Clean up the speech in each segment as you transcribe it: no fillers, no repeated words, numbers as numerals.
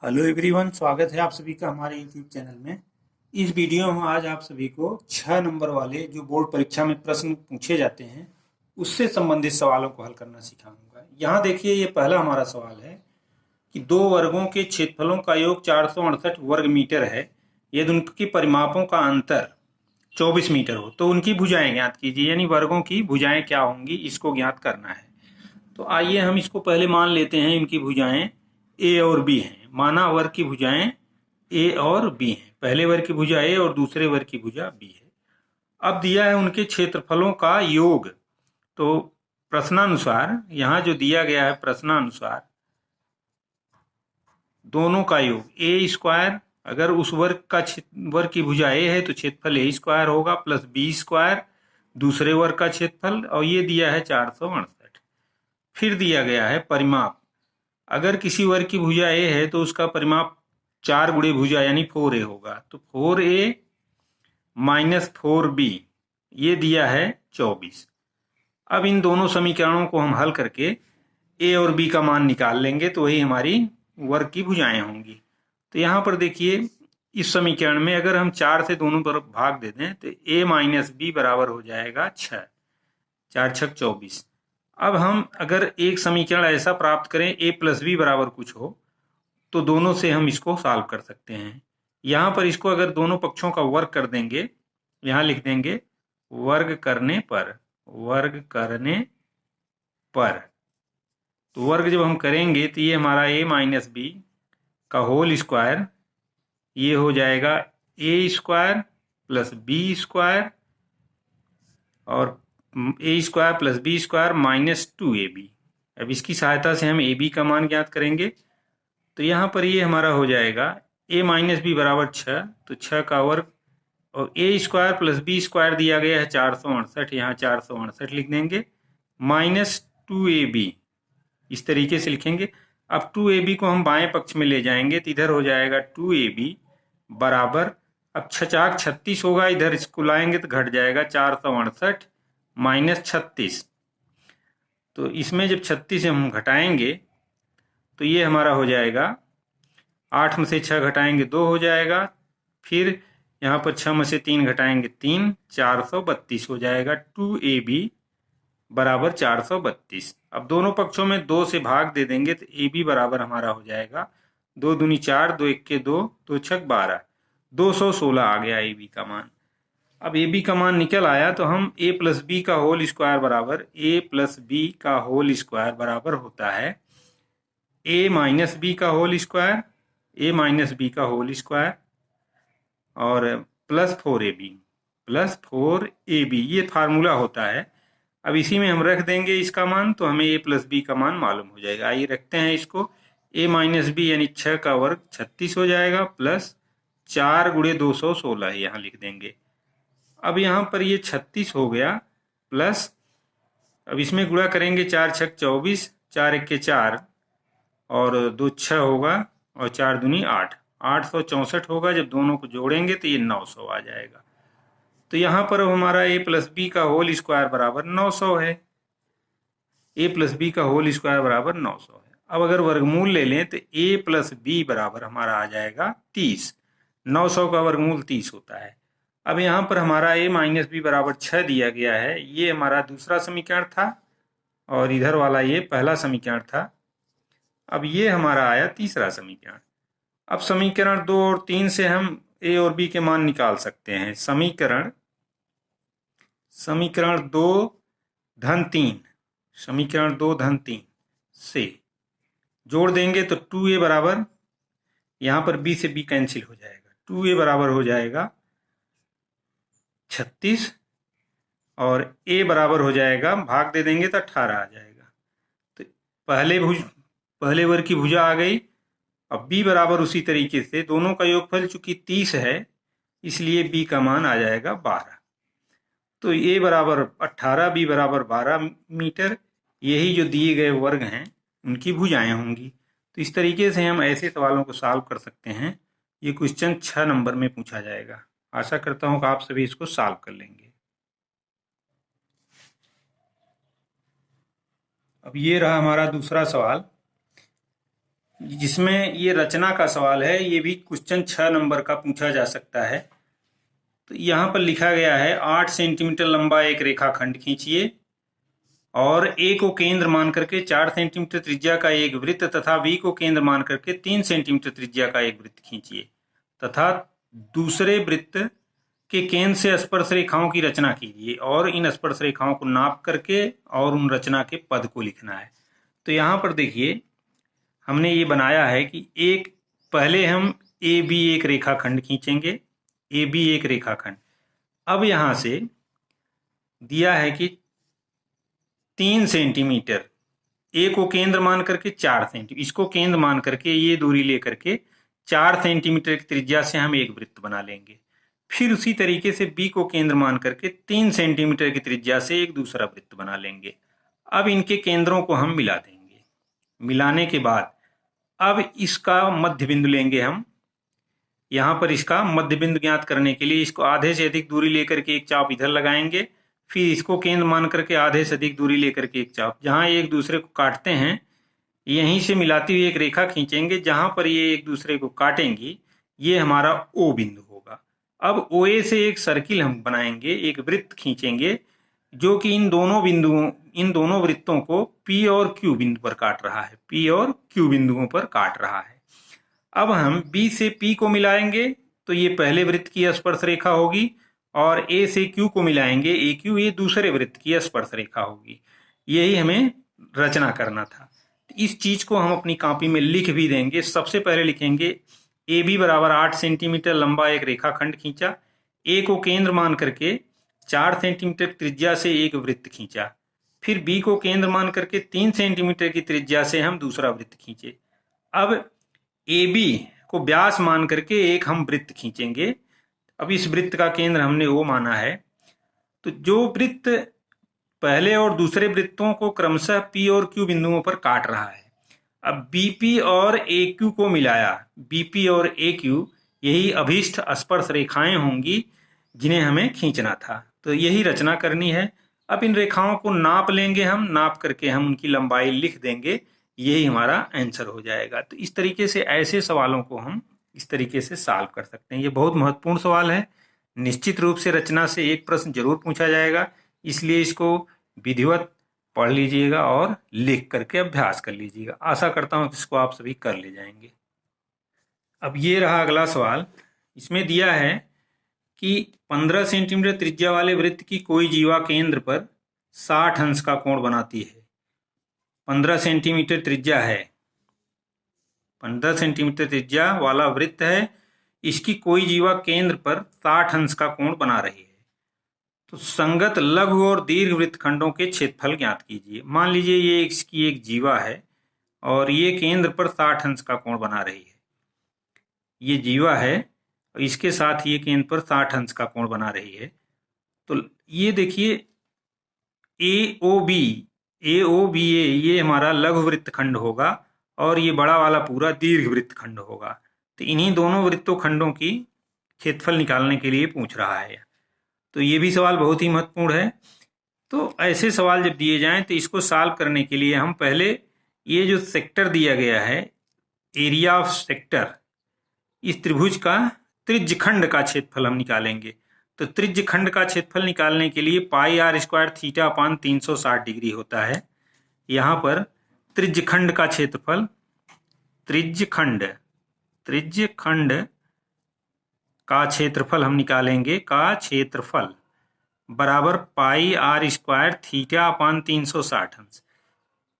Hello everyone, स्वागत है आप सभी का हमारे यूट्यूब चैनल में। इस वीडियो में आज आप सभी को 6 नंबर वाले जो बोर्ड परीक्षा में प्रश्न पूछे जाते हैं उससे संबंधित सवालों को हल करना सिखाऊंगा। यहाँ देखिए, ये पहला हमारा सवाल है कि दो वर्गों के क्षेत्रफलों का योग 468 वर्ग मीटर है। यदि उनकी परिमापों का अंतर 24 मीटर हो तो उनकी भुजाएं ज्ञात कीजिए। यानी वर्गों की भुजाएं क्या होंगी, इसको ज्ञात करना है। तो आइए हम इसको पहले मान लेते हैं, इनकी भुजाएं ए और बी हैं। माना वर्ग की भुजाएं ए और बी हैं। पहले वर्ग की भुजा ए और दूसरे वर्ग की भुजा बी है। अब दिया है उनके क्षेत्रफलों का योग। तो प्रश्नानुसार यहाँ जो दिया गया है, प्रश्नानुसार दोनों का योग ए स्क्वायर, अगर उस वर्ग की भुजा ए है तो क्षेत्रफल ए स्क्वायर होगा प्लस बी स्क्वायर दूसरे वर्ग का क्षेत्रफल, और ये दिया है 468। फिर दिया गया है परिमाप। अगर किसी वर्ग की भुजा ए है तो उसका परिमाप 4 गुणे भुजा यानी 4a होगा। तो 4a माइनस 4b, ये दिया है 24। अब इन दोनों समीकरणों को हम हल करके ए और बी का मान निकाल लेंगे तो वही हमारी वर्ग की भुजाएं होंगी। तो यहाँ पर देखिए, इस समीकरण में अगर हम 4 से दोनों तरफ भाग दे दें तो a माइनस बी बराबर हो जाएगा 6। 4 छक 24। अब हम अगर एक समीकरण ऐसा प्राप्त करें a प्लस बी बराबर कुछ हो तो दोनों से हम इसको सॉल्व कर सकते हैं। यहाँ पर इसको अगर दोनों पक्षों का वर्ग कर देंगे, यहाँ लिख देंगे वर्ग करने पर, वर्ग करने पर। तो वर्ग जब हम करेंगे तो ये हमारा a माइनस बी का होल स्क्वायर, ये हो जाएगा a square plus B square और A square plus B square minus 2ab। अब इसकी सहायता से हम ए बी का मान ज्ञात करेंगे। तो यहाँ पर ये हमारा हो जाएगा a माइनस बी बराबर 6, तो 6 का वर्ग और A square plus B square दिया गया है 468, यहाँ 468 लिख देंगे माइनस 2ab, इस तरीके से लिखेंगे। अब 2ab को हम बाएं पक्ष में ले जाएंगे तो इधर हो जाएगा 2ab बराबर, अब 6 36 होगा, इधर इसको लाएंगे तो घट जाएगा 468 माइनस 36। तो इसमें जब 36 से हम घटाएंगे तो ये हमारा हो जाएगा 8 में से 6 घटाएंगे 2 हो जाएगा, फिर यहाँ पर 6 में से 3 घटाएंगे 3, 432 हो जाएगा। 2ab बराबर 432। अब दोनों पक्षों में 2 से भाग दे देंगे तो ab बराबर हमारा हो जाएगा 2 दूनी 4, 2 1 के 2, 2 छक 12, 216 आ गया ab का मान। अब ए बी का मान निकल आया तो हम a प्लस बी का होल स्क्वायर बराबर, a प्लस बी का होल स्क्वायर बराबर होता है a माइनस बी का whole square, a minus B का होल स्क्वायर और प्लस 4ab, प्लस 4ab, ये फार्मूला होता है। अब इसी में हम रख देंगे इसका मान तो हमें a प्लस बी का मान मालूम हो जाएगा। आइए रखते हैं इसको, a माइनस बी यानी 6 का वर्ग 36 हो जाएगा प्लस 4 गुणे 216 यहाँ लिख देंगे। अब यहाँ पर ये 36 हो गया प्लस, अब इसमें गुणा करेंगे 4 छक 24, 4 1 के 4 और 2 6 होगा और 4 दूनी 8, 864 होगा। जब दोनों को जोड़ेंगे तो ये 900 आ जाएगा। तो यहाँ पर हमारा a प्लस बी का होल स्क्वायर बराबर 900 है। a प्लस बी का होल स्क्वायर बराबर 900 है। अब अगर वर्गमूल ले लें तो a प्लस बी बराबर हमारा आ जाएगा 30। 900 का वर्गमूल 30 होता है। अब यहाँ पर हमारा a माइनस बी बराबर 6 दिया गया है, ये हमारा दूसरा समीकरण था और इधर वाला ये पहला समीकरण था। अब ये हमारा आया तीसरा समीकरण। अब समीकरण 2 और 3 से हम a और b के मान निकाल सकते हैं। समीकरण 2 धन 3, समीकरण 2 धन 3 से जोड़ देंगे तो 2a बराबर, यहाँ पर b से b कैंसिल हो जाएगा, 2a बराबर हो जाएगा 36 और a बराबर हो जाएगा, भाग दे देंगे तो 18 आ जाएगा। तो पहले वर्ग की भुजा आ गई। अब b बराबर उसी तरीके से, दोनों का योगफल चूंकि 30 है इसलिए b का मान आ जाएगा 12। तो a बराबर 18, b बराबर 12 मीटर, यही जो दिए गए वर्ग हैं उनकी भुजाएं होंगी। तो इस तरीके से हम ऐसे सवालों को सॉल्व कर सकते हैं। ये क्वेश्चन 6 नंबर में पूछा जाएगा। आशा करता हूं कि आप सभी इसको सॉल्व कर लेंगे। अब ये रहा हमारा दूसरा सवाल। जिसमें ये रचना का सवाल है। ये भी क्वेश्चन 6 नंबर का पूछा जा सकता है। तो यहाँ पर लिखा गया है 8 सेंटीमीटर लंबा एक रेखाखंड खींचिए और ए को केंद्र मान करके 4 सेंटीमीटर त्रिज्या का एक वृत्त तथा बी को केंद्र मान करके 3 सेंटीमीटर त्रिज्या का एक वृत्त खींचिए तथा दूसरे वृत्त के केंद्र से स्पर्श रेखाओं की रचना कीजिए और इन स्पर्श रेखाओं को नाप करके और उन रचना के पद को लिखना है। तो यहाँ पर देखिए हमने ये बनाया है कि एक पहले हम ए बी एक रेखाखंड खींचेंगे, ए बी एक रेखाखंड। अब यहाँ से दिया है कि 3 सेंटीमीटर, ए को केंद्र मान करके 4 सेंटीमीटर, इसको केंद्र मान करके ये दूरी लेकर के 4 सेंटीमीटर की त्रिज्या से हम एक वृत्त बना लेंगे। फिर उसी तरीके से बी को केंद्र मान करके 3 सेंटीमीटर की त्रिज्या से एक दूसरा वृत्त बना लेंगे। अब इनके केंद्रों को हम मिला देंगे। मिलाने के बाद अब इसका मध्य बिंदु लेंगे हम। यहाँ पर इसका मध्य बिंदु ज्ञात करने के लिए इसको आधे से अधिक दूरी लेकर के एक चाप इधर लगाएंगे, फिर इसको केंद्र मान करके आधे से अधिक दूरी लेकर के एक चाप, जहाँ एक दूसरे को काटते हैं यहीं से मिलाती हुई एक रेखा खींचेंगे। जहां पर ये एक दूसरे को काटेंगी ये हमारा ओ बिंदु होगा। अब ओ ए से एक सर्किल हम बनाएंगे, एक वृत्त खींचेंगे जो कि इन दोनों वृत्तों को पी और क्यू बिंदु पर काट रहा है, पी और क्यू बिंदुओं पर काट रहा है। अब हम बी से पी को मिलाएंगे तो ये पहले वृत्त की स्पर्श रेखा होगी और ए से क्यू को मिलाएंगे, ए क्यू, ये दूसरे वृत्त की स्पर्श रेखा होगी। यही हमें रचना करना था। इस चीज को हम अपनी कॉपी में लिख भी देंगे। सबसे पहले लिखेंगे ए बी बराबर 8 सेंटीमीटर लंबा एक रेखाखंड खींचा, ए को केंद्र मान करके 4 सेंटीमीटर त्रिज्या से एक वृत्त खींचा, फिर बी को केंद्र मान करके 3 सेंटीमीटर की त्रिज्या से हम दूसरा वृत्त खींचे। अब ए बी को व्यास मान करके एक हम वृत्त खींचेंगे। अब इस वृत्त का केंद्र हमने ओ माना है, तो जो वृत्त पहले और दूसरे वृत्तों को क्रमशः पी और क्यू बिंदुओं पर काट रहा है, अब बीपी और ए क्यू को मिलाया। बीपी और ए क्यू यही अभीष्ट स्पर्श रेखाएं होंगी जिन्हें हमें खींचना था। तो यही रचना करनी है। अब इन रेखाओं को नाप लेंगे हम, नाप करके हम उनकी लंबाई लिख देंगे, यही हमारा आंसर हो जाएगा। तो इस तरीके से ऐसे सवालों को हम इस तरीके से सॉल्व कर सकते हैं। ये बहुत महत्वपूर्ण सवाल है। निश्चित रूप से रचना से एक प्रश्न जरूर पूछा जाएगा, इसलिए इसको विधिवत पढ़ लीजिएगा और लिख करके अभ्यास कर लीजिएगा। आशा करता हूं कि इसको आप सभी कर ले जाएंगे। अब ये रहा अगला सवाल। इसमें दिया है कि 15 सेंटीमीटर त्रिज्या वाले वृत्त की कोई जीवा केंद्र पर 60 अंश का कोण बनाती है। 15 सेंटीमीटर त्रिज्या है, 15 सेंटीमीटर त्रिज्या वाला वृत्त है, इसकी कोई जीवा केंद्र पर 60 अंश का कोण बना रही है। तो संगत लघु और दीर्घ वृत्तखंडों के क्षेत्रफल ज्ञात कीजिए। मान लीजिए ये इसकी एक जीवा है और ये केंद्र पर 60 अंश का कोण बना रही है। ये जीवा है और इसके साथ ये केंद्र पर 60 अंश का कोण बना रही है। तो ये देखिए ए ओ बी ए ये हमारा लघु वृत्तखंड होगा और ये बड़ा वाला पूरा दीर्घ वृत्तखंड होगा। तो इन्हीं दोनों वृत्तों खंडों की क्षेत्रफल निकालने के लिए पूछ रहा है। तो ये भी सवाल बहुत ही महत्वपूर्ण है। तो ऐसे सवाल जब दिए जाएं तो इसको सॉल्व करने के लिए हम पहले ये जो सेक्टर दिया गया है, एरिया ऑफ सेक्टर, इस त्रिभुज का त्रिज्यखंड का क्षेत्रफल हम निकालेंगे। तो त्रिज्यखंड का क्षेत्रफल निकालने के लिए pi R square theta upon 360 degree होता है। यहाँ पर त्रिज्यखंड का क्षेत्रफल, त्रिज्यखंड का क्षेत्रफल हम निकालेंगे, का क्षेत्रफल बराबर pi R square theta upon 360 अंश,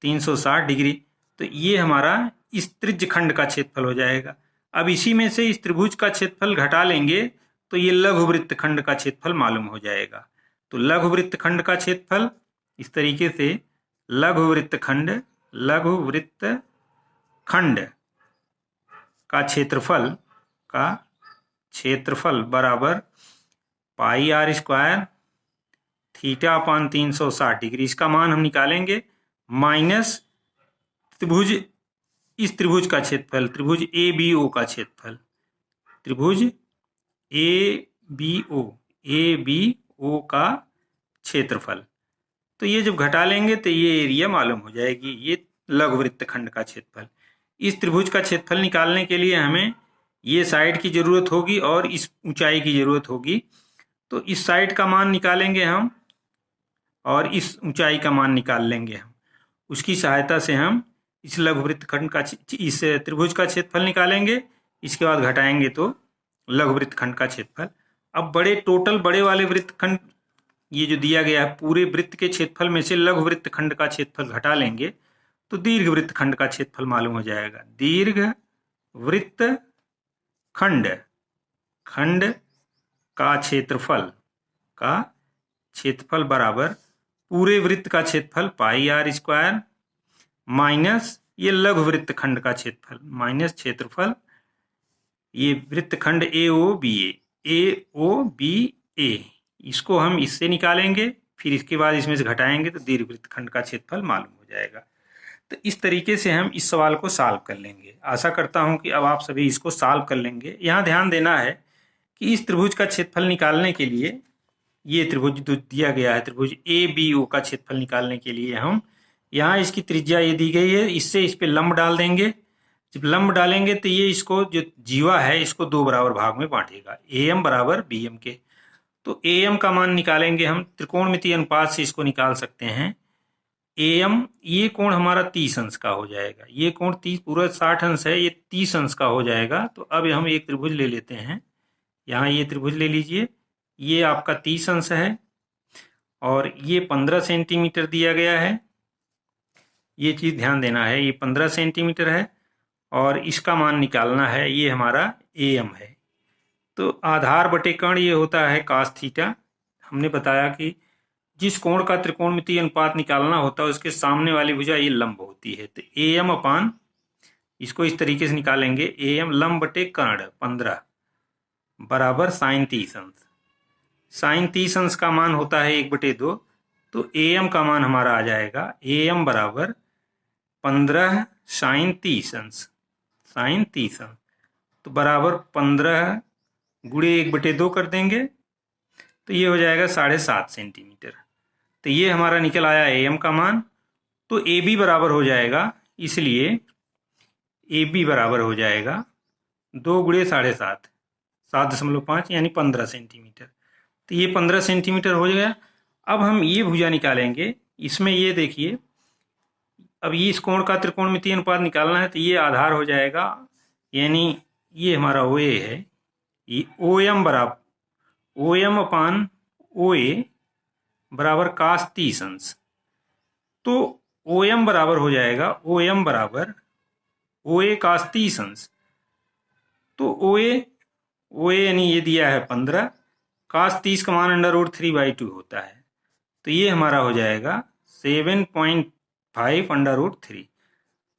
360 डिग्री। तो ये हमारा इस त्रिज्यखंड का क्षेत्रफल हो जाएगा। अब इसी में से इस त्रिभुज का क्षेत्रफल घटा लेंगे तो ये लघु वृत्तखंड का क्षेत्रफल मालूम हो जाएगा। तो लघु वृत्तखंड का क्षेत्रफल इस तरीके से लघु वृत्तखंड का क्षेत्रफल बराबर pi R square theta upon 360 degree, इसका मान हम निकालेंगे, माइनस इस त्रिभुज का क्षेत्रफल, त्रिभुज ए बी ओ का क्षेत्रफल, त्रिभुज ए बी ओ का क्षेत्रफल। तो ये जब घटा लेंगे तो ये एरिया मालूम हो जाएगी, ये लघु वृत्तखंड का क्षेत्रफल। इस त्रिभुज का क्षेत्रफल निकालने के लिए हमें ये साइड की जरूरत होगी और इस ऊंचाई की जरूरत होगी। तो इस साइड का मान निकालेंगे हम और इस ऊंचाई का मान निकाल लेंगे हम। उसकी सहायता से हम इस लघुवृत्त खंड का इस त्रिभुज का क्षेत्रफल निकालेंगे। इसके बाद घटाएंगे तो लघुवृत्त खंड का क्षेत्रफल। अब बड़े वाले वृत्त खंड ये जो दिया गया है पूरे वृत्त के क्षेत्रफल में से लघुवृत्त खंड का क्षेत्रफल घटा लेंगे तो दीर्घवृत्त खंड का क्षेत्रफल मालूम हो जाएगा। दीर्घवृत्त खंड का क्षेत्रफल बराबर पूरे वृत्त का क्षेत्रफल पाई आर स्क्वायर माइनस ये लघुवृत्त खंड का क्षेत्रफल माइनस क्षेत्रफल ये वृत्त खंड ए ओ बी ए इसको हम इससे निकालेंगे, फिर इसके बाद इसमें से घटाएंगे तो दीर्घवृत्त खंड का क्षेत्रफल मालूम हो जाएगा। तो इस तरीके से हम इस सवाल को सॉल्व कर लेंगे। आशा करता हूं कि अब आप सभी इसको सॉल्व कर लेंगे। यहाँ ध्यान देना है कि इस त्रिभुज का क्षेत्रफल निकालने के लिए ये त्रिभुज जो दिया गया है त्रिभुज ABO का क्षेत्रफल निकालने के लिए हम यहाँ इसकी त्रिज्या ये दी गई है, इससे इस पे लंब डाल देंगे। जब लंब डालेंगे तो ये इसको जो जीवा है इसको दो बराबर भाग में बांटेगा, AM बराबर BM के। तो AM का मान निकालेंगे हम, त्रिकोणमितीय अनुपात से इसको निकाल सकते हैं। AM ये कोण हमारा 30 अंश का हो जाएगा, ये कोण 30 पूरा 60 अंश है, ये 30 अंश का हो जाएगा। तो अब हम एक त्रिभुज ले लेते हैं, यहाँ ये त्रिभुज ले लीजिए, ये आपका 30 अंश है और ये 15 सेंटीमीटर दिया गया है। ये चीज ध्यान देना है, ये 15 सेंटीमीटर है और इसका मान निकालना है, ये हमारा AM है। तो आधार बटे कर्ण ये होता है cos थीटा। हमने बताया कि जिस कोण का त्रिकोणमितीय अनुपात निकालना होता है उसके सामने वाली भुजा ये लंब होती है। तो AM अपान इसको इस तरीके से निकालेंगे, AM लंब बटे कर्ण 15 बराबर साइन 30 अंश। साइन 30 अंश का मान होता है 1/2, तो AM का मान हमारा आ जाएगा AM बराबर 15 साइन 30 अंश, साइन 30 अंश। तो बराबर 15 गुणे 1/2 कर देंगे तो ये हो जाएगा 7.5 सेंटीमीटर। तो ये हमारा निकल आया AM का मान। तो AB बराबर हो जाएगा, इसलिए AB बराबर हो जाएगा 2 गुणे 7.5 7.5 यानी 15 सेंटीमीटर। तो ये 15 सेंटीमीटर हो गया। अब हम ये भुजा निकालेंगे, इसमें ये देखिए, अब ये इस कोण का त्रिकोणमितीय अनुपात निकालना है तो ये आधार हो जाएगा, यानी ये हमारा OA है, ये OM बराबर OM अपान OA बराबर cos 30 अंश। तो OM बराबर हो जाएगा OM बराबर OA cos 30 अंश। तो OA यानी ये दिया है 15, cos 30 का मान √3/2 होता है। तो ये हमारा हो जाएगा 7.5 √3।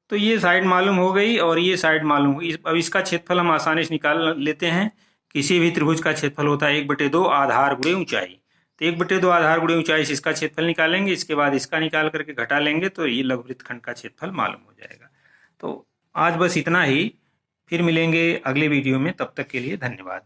तो ये साइड मालूम हो गई और ये साइड मालूम हुई। अब इसका क्षेत्रफल हम आसानी से निकाल लेते हैं। किसी भी त्रिभुज का क्षेत्रफल होता है 1/2 आधार गुणे ऊंचाई। तो 1/2 आधार गुणे ऊंचाई से इसका क्षेत्रफल निकालेंगे, इसके बाद इसका निकाल करके घटा लेंगे तो ये लघुवृत्त खंड का क्षेत्रफल मालूम हो जाएगा। तो आज बस इतना ही, फिर मिलेंगे अगले वीडियो में, तब तक के लिए धन्यवाद।